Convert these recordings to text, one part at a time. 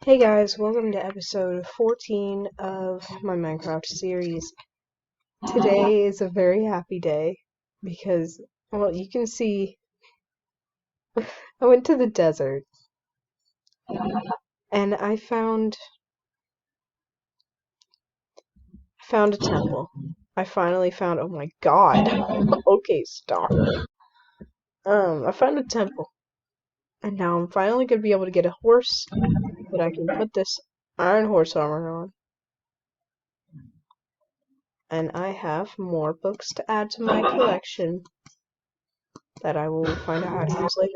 Hey guys, welcome to episode 14 of my Minecraft series. Today is a very happy day because, well, you can see I went to the desert and I found a temple. I finally found, oh my god. Okay, stop. I found a temple and now I'm finally gonna be able to get a horse that I can put this iron horse armor on. And I have more books to add to my collection that I will find out how to use later.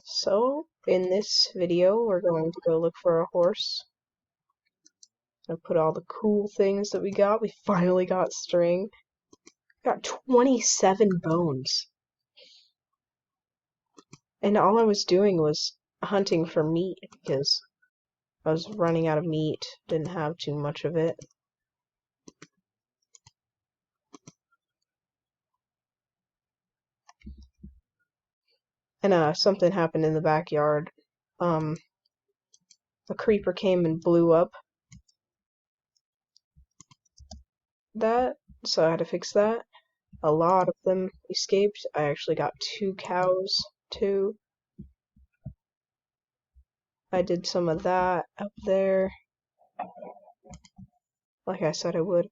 So, in this video, we're going to go look for a horse. And put all the cool things that we got. We finally got string. Got 27 bones. And all I was doing was hunting for meat because I was running out of meat. Didn't have too much of it. And something happened in the backyard. A creeper came and blew up that, so I had to fix that. A lot of them escaped. I actually got 2 cows too. I did some of that up there, like I said I would.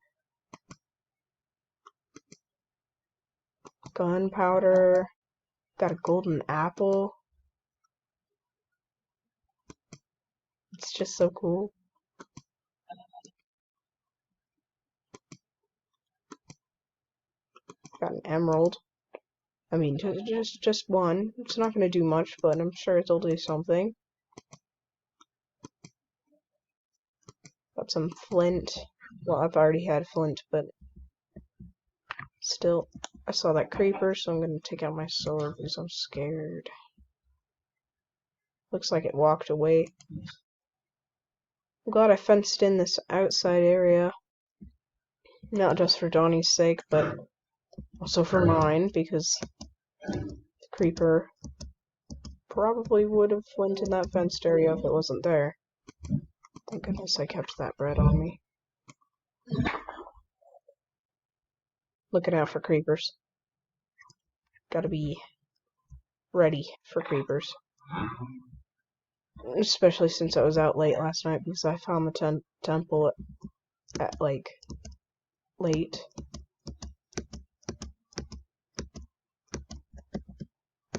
Gunpowder. Got a golden apple. It's just so cool. Got an emerald. I mean, just one. It's not gonna do much, but I'm sure it'll do something. Got some flint. Well, I've already had flint, but still, I saw that creeper, so I'm gonna take out my sword because I'm scared. Looks like it walked away. I'm glad I fenced in this outside area. Not just for Donnie's sake, but also for mine, because the creeper probably would have went in that fenced area if it wasn't there. Thank goodness I kept that bread on me. Looking out for creepers. Gotta be ready for creepers. Especially since I was out late last night because I found the temple at like late.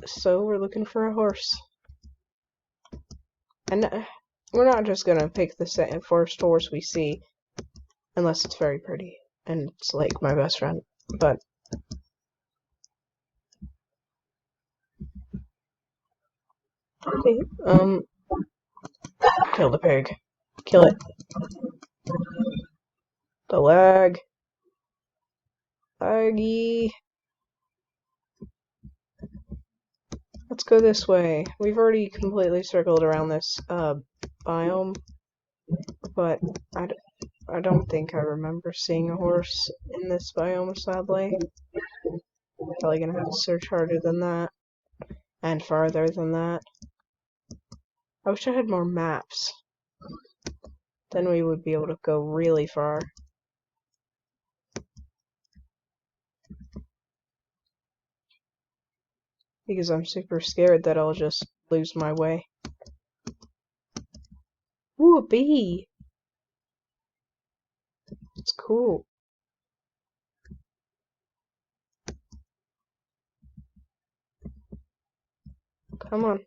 So we're looking for a horse. And we're not just gonna pick the first horse we see, unless it's very pretty and it's like my best friend. But okay, kill the pig. Kill it. The lag. Laggy. Let's go this way. We've already completely circled around this biome, but I don't think I remember seeing a horse in this biome, sadly. Probably gonna have to search harder than that, and farther than that. I wish I had more maps. Then we would be able to go really far. Because I'm super scared that I'll just lose my way. Ooh, a bee! It's cool. Come on.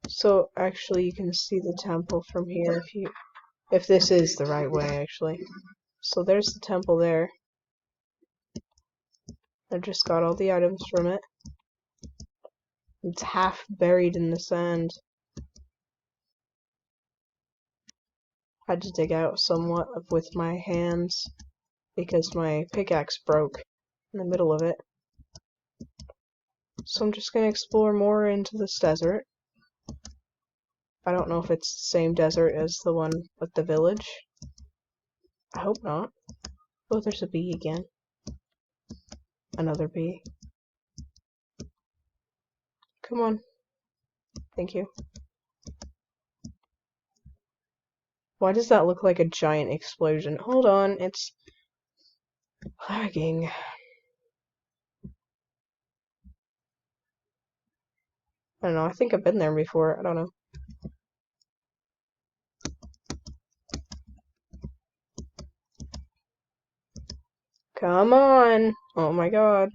So actually you can see the temple from here if this is the right way actually. So there's the temple there. I just got all the items from it. It's half buried in the sand. Had to dig out somewhat with my hands because my pickaxe broke in the middle of it. So I'm just gonna explore more into this desert. I don't know if it's the same desert as the one with the village. I hope not. Oh, there's a bee again. Another bee. Come on. Thank you. Why does that look like a giant explosion? Hold on, it's lagging. I don't know, I think I've been there before. I don't know. Come on! Oh my god.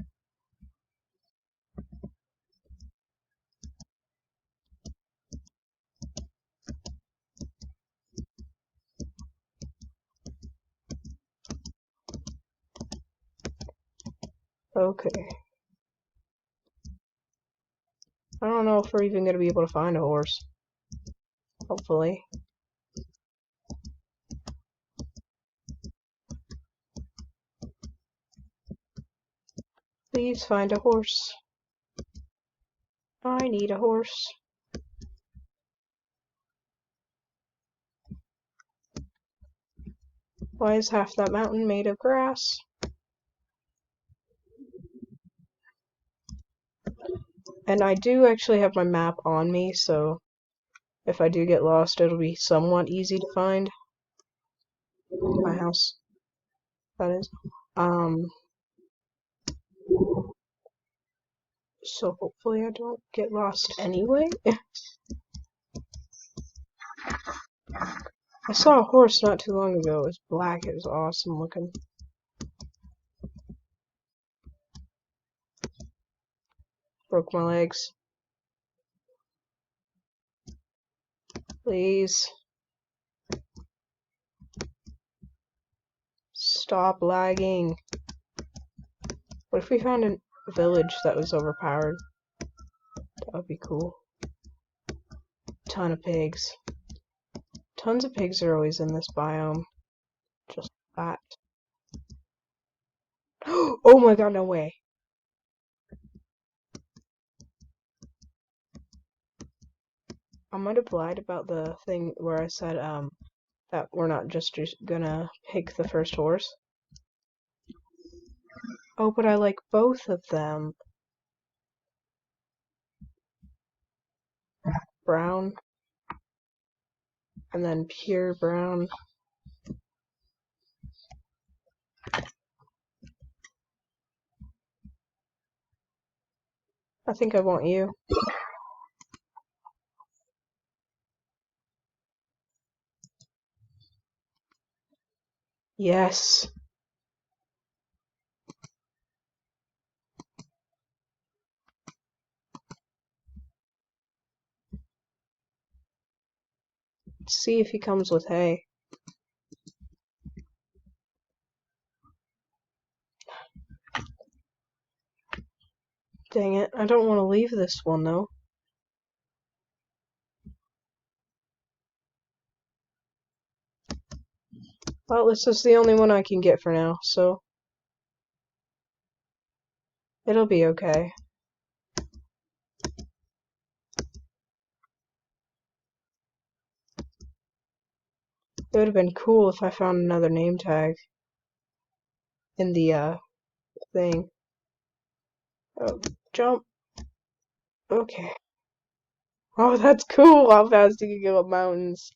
Okay. I don't know if we're even gonna be able to find a horse. Hopefully. Please find a horse. I need a horse. Why is half that mountain made of grass? And I do actually have my map on me, so if I do get lost, it'll be somewhat easy to find. My house, that is. So hopefully I don't get lost anyway. I saw a horse not too long ago. It was black. It was awesome looking. Broke my legs. Please. Stop lagging. What if we found a village that was overpowered? That would be cool. Ton of pigs. Tons of pigs are always in this biome. Just that. Oh my god, no way. I might have lied about the thing where I said that we're not just gonna pick the first horse. Oh, but I like both of them. Brown. And then pure brown. I think I want you. Yes. Let's see if he comes with hay. Dang it, I don't want to leave this one though. Well, this is the only one I can get for now, so it'll be okay. It would have been cool if I found another name tag in the thing. Oh, jump. Okay. Oh, that's cool how fast you can go up mountains.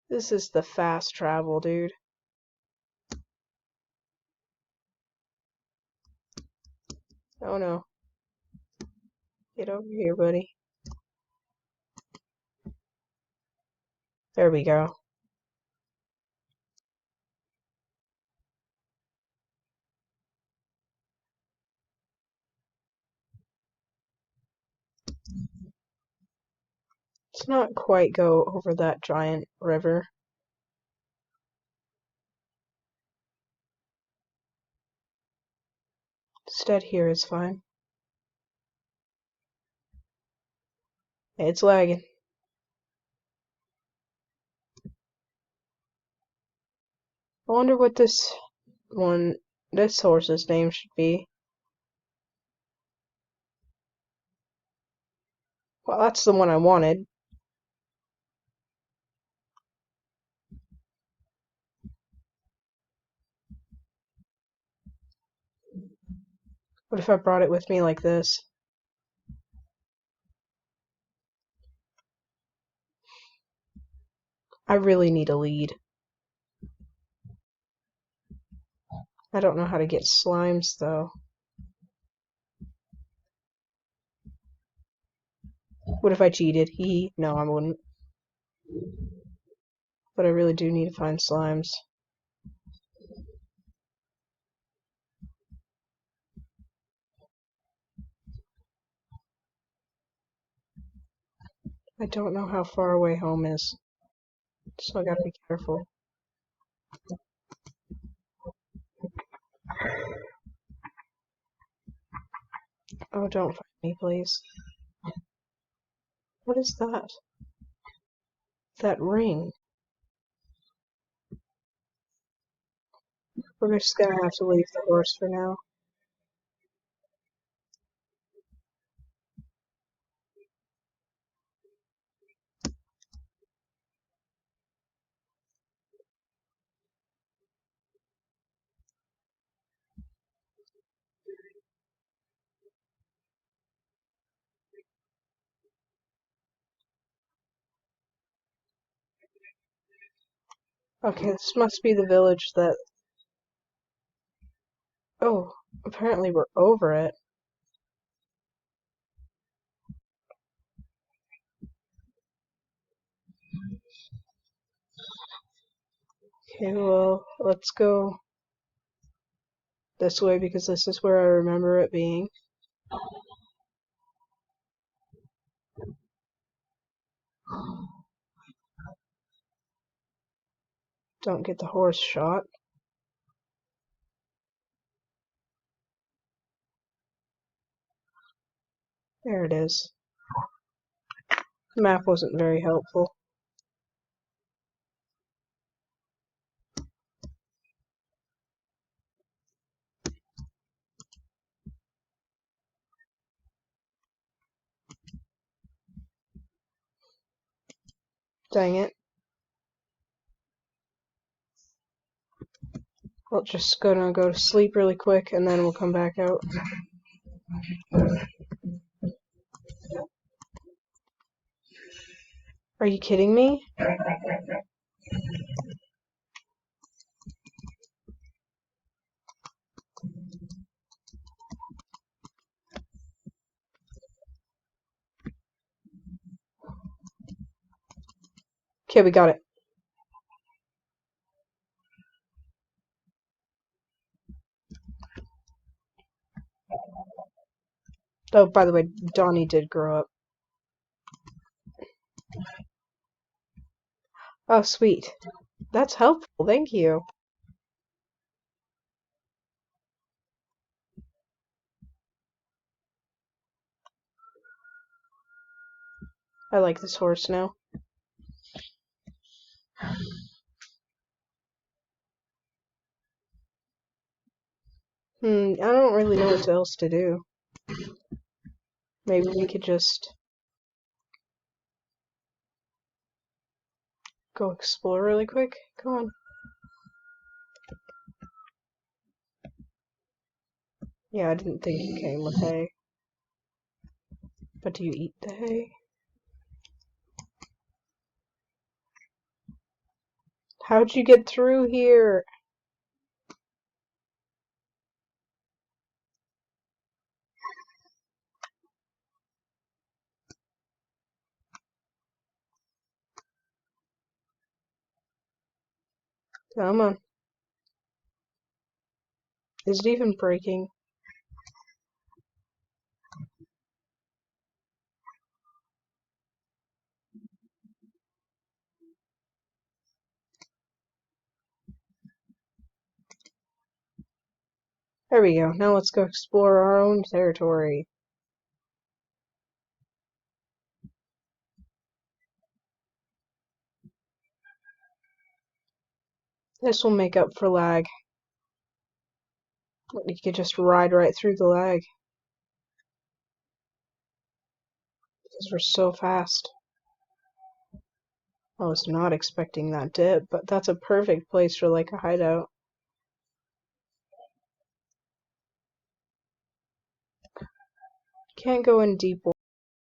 This is the fast travel, dude. Oh no. Get over here, buddy. There we go. Let's not quite go over that giant river. Instead, here is fine. It's lagging. I wonder what this horse's name should be. Well, that's the one I wanted. What if I brought it with me like this? I really need a lead. I don't know how to get slimes, though. What if I cheated? No, I wouldn't. But I really do need to find slimes. I don't know how far away home is, so I gotta be careful. Oh, don't find me, please. What is that? That ring. We're just gonna have to leave the horse for now. Okay, this must be the village that... Oh, apparently we're over it. Okay, well, let's go this way because this is where I remember it being. Don't get the horse shot. There it is. The map wasn't very helpful. Dang it. We'll just gonna go to sleep really quick and then we'll come back out. Are you kidding me? Okay, we got it. Oh, by the way, Donnie did grow up. Oh, sweet. That's helpful, thank you. I like this horse now. I don't really know what else to do. Maybe we could just go explore really quick. Come on. Yeah, I didn't think you came with hay. But do you eat the hay? How'd you get through here? Come on. Is it even breaking? There we go. Now let's go explore our own territory. This will make up for lag. You could just ride right through the lag. Because we're so fast. I was not expecting that dip, but that's a perfect place for like a hideout. Can't go in deep water.